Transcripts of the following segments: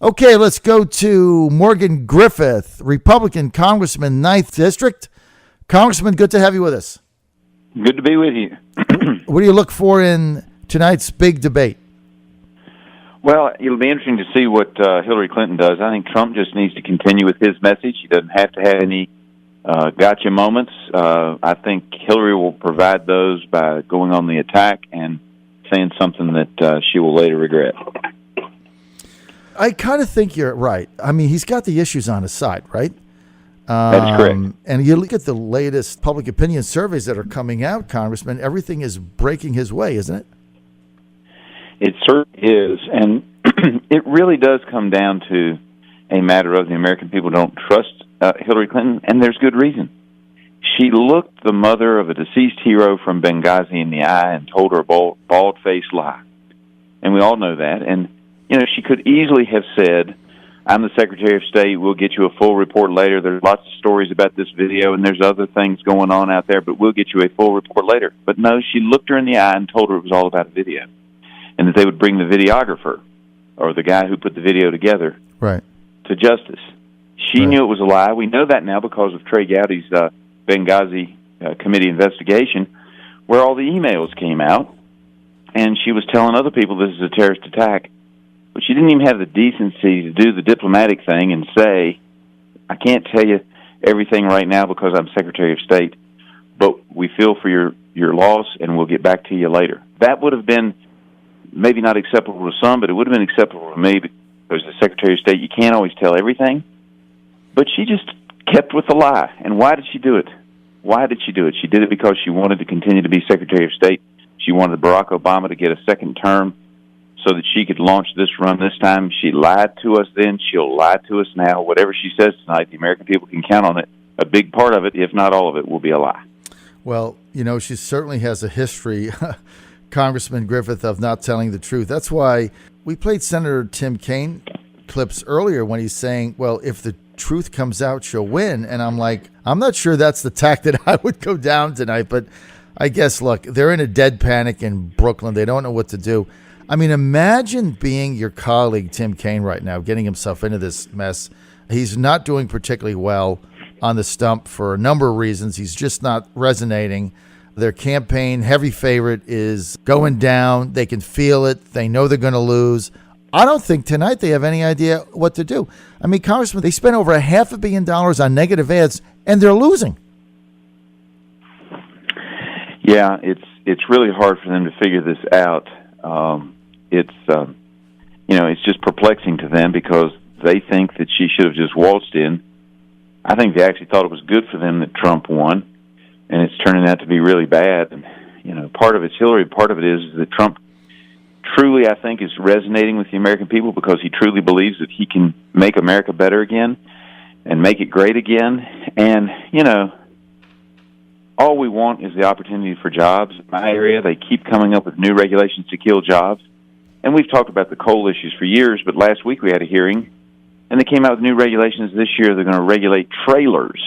Okay, let's go to Morgan Griffith, Republican Congressman, 9th District. Congressman, good to have you with us. Good to be with you. What do you look for in tonight's big debate? Well, it'll be interesting to see what Hillary Clinton does. I think Trump just needs to continue with his message. He doesn't have to have any gotcha moments. I think Hillary will provide those by going on the attack and saying something that she will later regret. I kind of think you're right. I mean, he's got the issues on his side, right? That is correct. And you look at the latest public opinion surveys that are coming out, Congressman, everything is breaking his way, isn't it? It certainly is. And it really does come down to a matter of the American people don't trust Hillary Clinton, and there's good reason. She looked the mother of a deceased hero from Benghazi in the eye and told her a bald-faced lie. And we all know that. And she could easily have said, I'm the Secretary of State, we'll get you a full report later. There's lots of stories about this video, and there's other things going on out there, but we'll get you a full report later. But no, she looked her in the eye and told her it was all about a video, and that they would bring the videographer, or the guy who put the video together, right, to justice. She knew it was a lie. We know that now because of Trey Gowdy's Benghazi committee investigation, where all the emails came out, and she was telling other people this is a terrorist attack. But she didn't even have the decency to do the diplomatic thing and say, I can't tell you everything right now because I'm Secretary of State, but we feel for your loss and we'll get back to you later. That would have been maybe not acceptable to some, but it would have been acceptable to me because the Secretary of State, you can't always tell everything. But she just kept with the lie. And why did she do it? Why did she do it? She did it because she wanted to continue to be Secretary of State. She wanted Barack Obama to get a second term so that she could launch this run this time. She lied to us then. She'll lie to us now. Whatever she says tonight, the American people can count on it. A big part of it, if not all of it, will be a lie. Well, she certainly has a history, Congressman Griffith, of not telling the truth. That's why we played Senator Tim Kaine clips earlier when he's saying, well, if the truth comes out, she'll win. And I'm like, I'm not sure that's the tack that I would go down tonight. But I guess, look, they're in a dead panic in Brooklyn. They don't know what to do. I mean, imagine being your colleague, Tim Kaine, right now, getting himself into this mess. He's not doing particularly well on the stump for a number of reasons. He's just not resonating. Their campaign heavy favorite is going down. They can feel it. They know they're going to lose. I don't think tonight they have any idea what to do. I mean, Congressman, they spent over $500 million on negative ads, and they're losing. Yeah, it's really hard for them to figure this out. It's just perplexing to them because they think that she should have just waltzed in. I think they actually thought it was good for them that Trump won, and it's turning out to be really bad. And, part of it's Hillary, part of it is that Trump truly, I think, is resonating with the American people because he truly believes that he can make America better again and make it great again. And, all we want is the opportunity for jobs. In my area, they keep coming up with new regulations to kill jobs. And we've talked about the coal issues for years, but last week we had a hearing, and they came out with new regulations this year. They're going to regulate trailers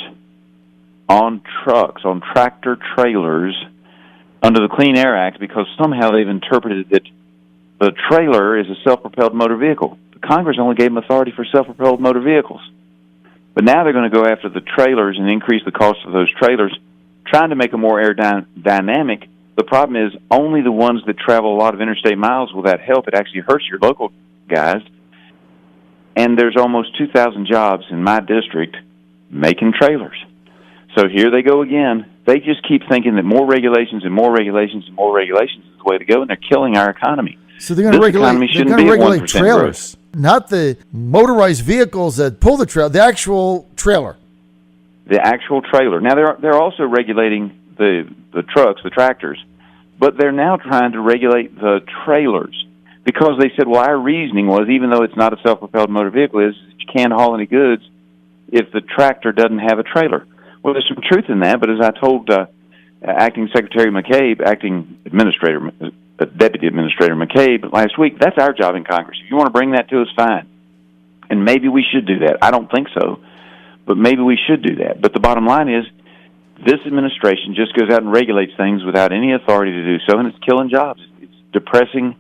on trucks, on tractor trailers, under the Clean Air Act because somehow they've interpreted that the trailer is a self-propelled motor vehicle. The Congress only gave them authority for self-propelled motor vehicles. But now they're going to go after the trailers and increase the cost of those trailers, trying to make them more aerodynamic. The problem is only the ones that travel a lot of interstate miles will that help. It actually hurts your local guys. And there's almost 2,000 jobs in my district making trailers. So here they go again. They just keep thinking that more regulations and more regulations and more regulations is the way to go, and they're killing our economy. So they're going to regulate trailers, growth. Not the motorized vehicles that pull the trailer, the actual trailer. The actual trailer. Now, they're also regulating the trucks, the tractors, but they're now trying to regulate the trailers because they said, well, our reasoning was, even though it's not a self-propelled motor vehicle, is that you can't haul any goods if the tractor doesn't have a trailer. Well, there's some truth in that, but as I told Acting Secretary McCabe, Deputy Administrator McCabe last week, that's our job in Congress. If you want to bring that to us, fine. And maybe we should do that. I don't think so, but maybe we should do that. But the bottom line is, this administration just goes out and regulates things without any authority to do so, and it's killing jobs. It's depressing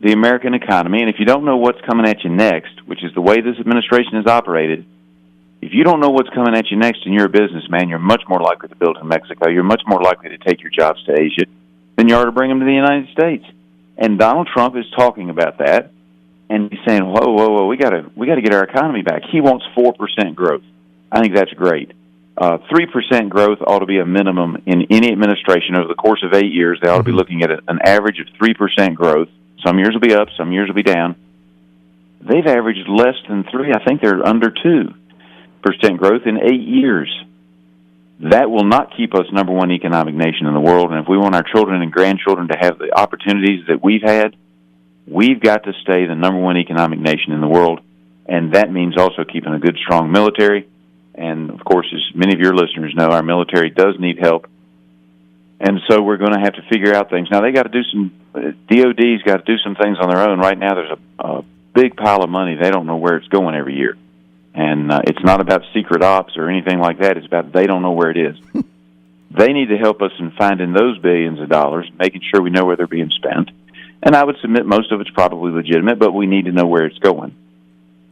the American economy, and if you don't know what's coming at you next, which is the way this administration has operated, if you don't know what's coming at you next and you're a businessman, you're much more likely to build in Mexico. You're much more likely to take your jobs to Asia than you are to bring them to the United States. And Donald Trump is talking about that, and he's saying, whoa, we got to get our economy back. He wants 4% growth. I think that's great. 3% growth ought to be a minimum in any administration over the course of 8 years. They ought to be looking at an average of 3% growth. Some years will be up, some years will be down. They've averaged less than 3. I think they're under 2% growth in 8 years. That will not keep us number one economic nation in the world. And if we want our children and grandchildren to have the opportunities that we've had, we've got to stay the number one economic nation in the world. And that means also keeping a good, strong military. And, of course, as many of your listeners know, our military does need help. And so we're going to have to figure out things. Now, they got to do some, DOD's got to do some things on their own. Right now, there's a big pile of money. They don't know where it's going every year. And it's not about secret ops or anything like that. It's about they don't know where it is. They need to help us in finding those billions of dollars, making sure we know where they're being spent. And I would submit most of it's probably legitimate, but we need to know where it's going.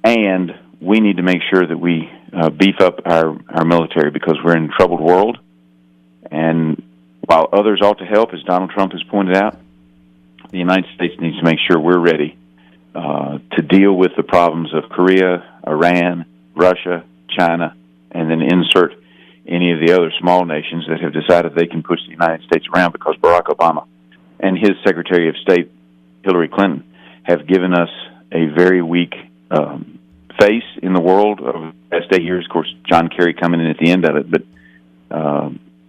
And we need to make sure that we beef up our military because we're in a troubled world. And while others ought to help, as Donald Trump has pointed out, the United States needs to make sure we're ready to deal with the problems of Korea, Iran, Russia, China, and then insert any of the other small nations that have decided they can push the United States around because Barack Obama and his Secretary of State, Hillary Clinton, have given us a very weak face in the world over the past 8 years. Of course, John Kerry coming in at the end of it, but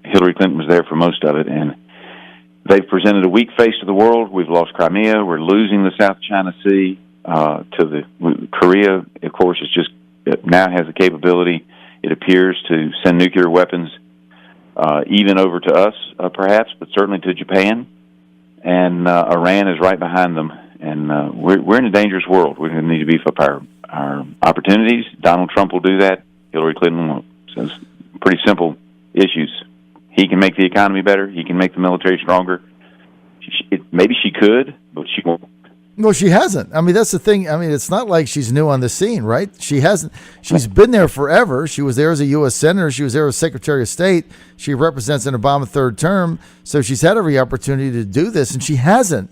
Hillary Clinton was there for most of it, and they've presented a weak face to the world. We've lost Crimea. We're losing the South China Sea Korea, of course, it now has the capability, it appears, to send nuclear weapons even over to us, perhaps, but certainly to Japan. And Iran is right behind them. And we're in a dangerous world. We're going to need to beef up our opportunities. Donald Trump will do that. Hillary Clinton will. So it's pretty simple issues. He can make the economy better. He can make the military stronger. Maybe she could, but she won't. Well, she hasn't. I mean, that's the thing. I mean, it's not like she's new on the scene, right? She hasn't. She's been there forever. She was there as a U.S. Senator. She was there as Secretary of State. She represents an Obama third term. So she's had every opportunity to do this, and she hasn't.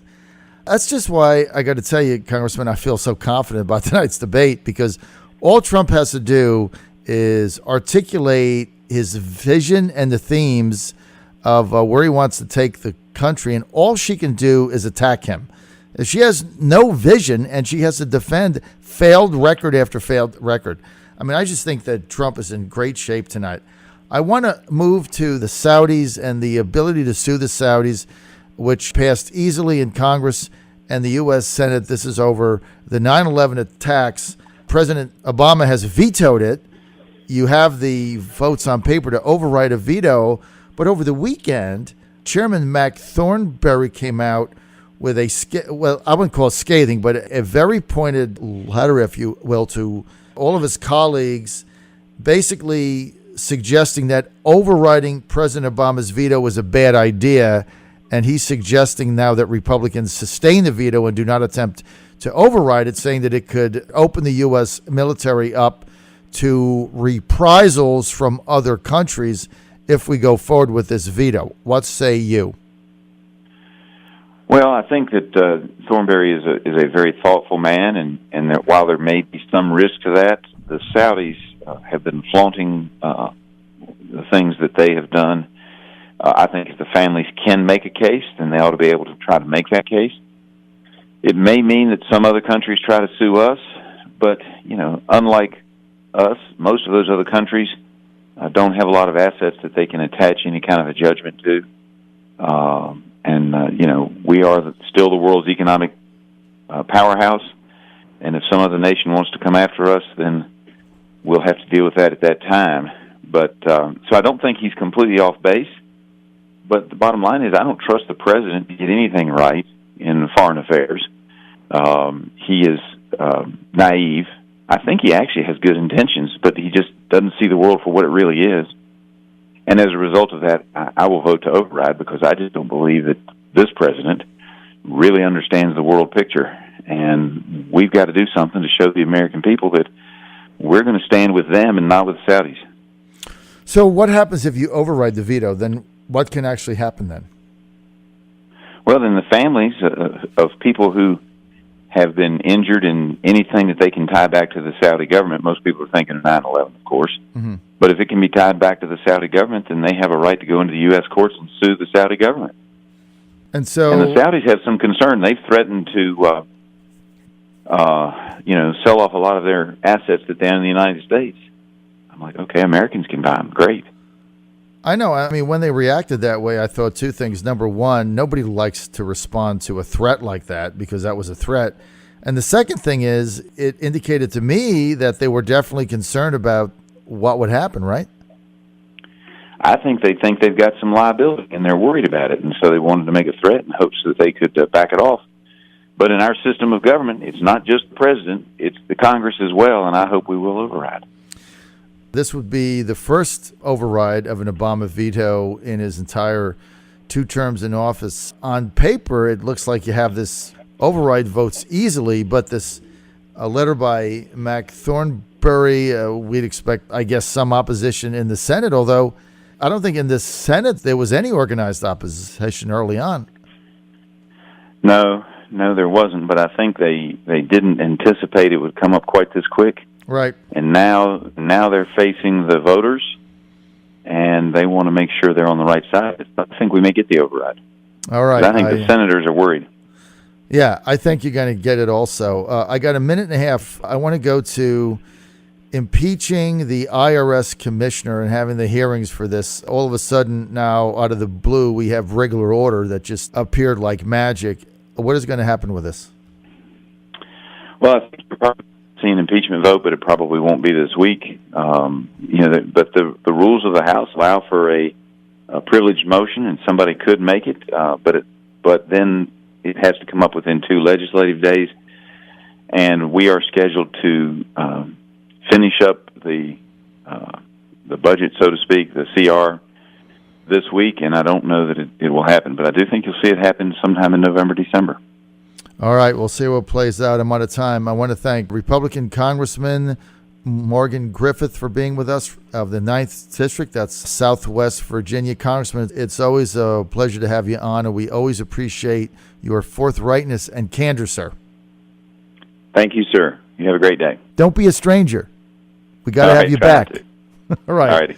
That's just why I got to tell you, Congressman, I feel so confident about tonight's debate, because all Trump has to do is articulate his vision and the themes of where he wants to take the country, and all she can do is attack him. She has no vision, and she has to defend failed record after failed record. I mean, I just think that Trump is in great shape tonight. I want to move to the Saudis and the ability to sue the Saudis, which passed easily in Congress and the U.S. Senate. This is over the 9/11 attacks. President Obama has vetoed it. You have the votes on paper to override a veto, but over the weekend, Chairman Mac Thornberry came out with I wouldn't call it scathing, but a very pointed letter, if you will, to all of his colleagues, basically suggesting that overriding President Obama's veto was a bad idea, and he's suggesting now that Republicans sustain the veto and do not attempt to override it, saying that it could open the U.S. military up to reprisals from other countries if we go forward with this veto. What say you? Well, I think that Thornberry is a very thoughtful man, and that while there may be some risk to that, the Saudis have been flaunting the things that they have done. I think if the families can make a case, then they ought to be able to try to make that case. It may mean that some other countries try to sue us, but, unlike us, most of those other countries don't have a lot of assets that they can attach any kind of a judgment to. We are still the world's economic powerhouse, and if some other nation wants to come after us, then we'll have to deal with that at that time. But so I don't think he's completely off base, but the bottom line is I don't trust the president to get anything right in foreign affairs. He is naive. I think he actually has good intentions, but he just doesn't see the world for what it really is. And as a result of that, I will vote to override, because I just don't believe that this president really understands the world picture. and we've got to do something to show the American people that we're going to stand with them and not with the Saudis. So what happens if you override the veto? Then what can actually happen then? Well, then the families of people who have been injured in anything that they can tie back to the Saudi government, most people are thinking of 9/11, of course, but if it can be tied back to the Saudi government, then they have a right to go into the U.S. courts and sue the Saudi government. And the Saudis have some concern. They've threatened to, sell off a lot of their assets that they own in the United States. I'm like, okay, Americans can buy them. Great. I know. I mean, when they reacted that way, I thought two things. Number one, nobody likes to respond to a threat like that because that was a threat. And the second thing is, it indicated to me that they were definitely concerned about what would happen, right? I think they've got some liability, and they're worried about it, and so they wanted to make a threat in hopes that they could back it off. But in our system of government, it's not just the president, it's the Congress as well, and I hope we will override. This would be the first override of an Obama veto in his entire 2 terms in office. On paper, it looks like you have this override votes easily, but this letter by Mac Thornberry, we'd expect, I guess, some opposition in the Senate, although I don't think in the Senate there was any organized opposition early on. No, there wasn't, but I think they didn't anticipate it would come up quite this quick. Right. And now they're facing the voters, and they want to make sure they're on the right side. I think we may get the override. All right. I think the senators are worried. Yeah, I think you're going to get it also. I got a minute and a half. I want to go to impeaching the IRS commissioner and having the hearings for this. All of a sudden now, out of the blue, we have regular order that just appeared like magic. What is going to happen with this? Well, I think we're probably seeing an impeachment vote, but it probably won't be this week. But the rules of the House allow for a privileged motion, and somebody could make it, but then it has to come up within 2 legislative days, and we are scheduled to finish up the budget, so to speak, the CR, this week, and I don't know that it will happen, but I do think you'll see it happen sometime in November, December. All right, we'll see what plays out. I'm out of time. I want to thank Republican Congressman Morgan Griffith for being with us of the 9th District. That's Southwest Virginia. Congressman, it's always a pleasure to have you on, and we always appreciate your forthrightness and candor, sir. Thank you, sir. You have a great day. Don't be a stranger. We got to have you back. All right. All righty.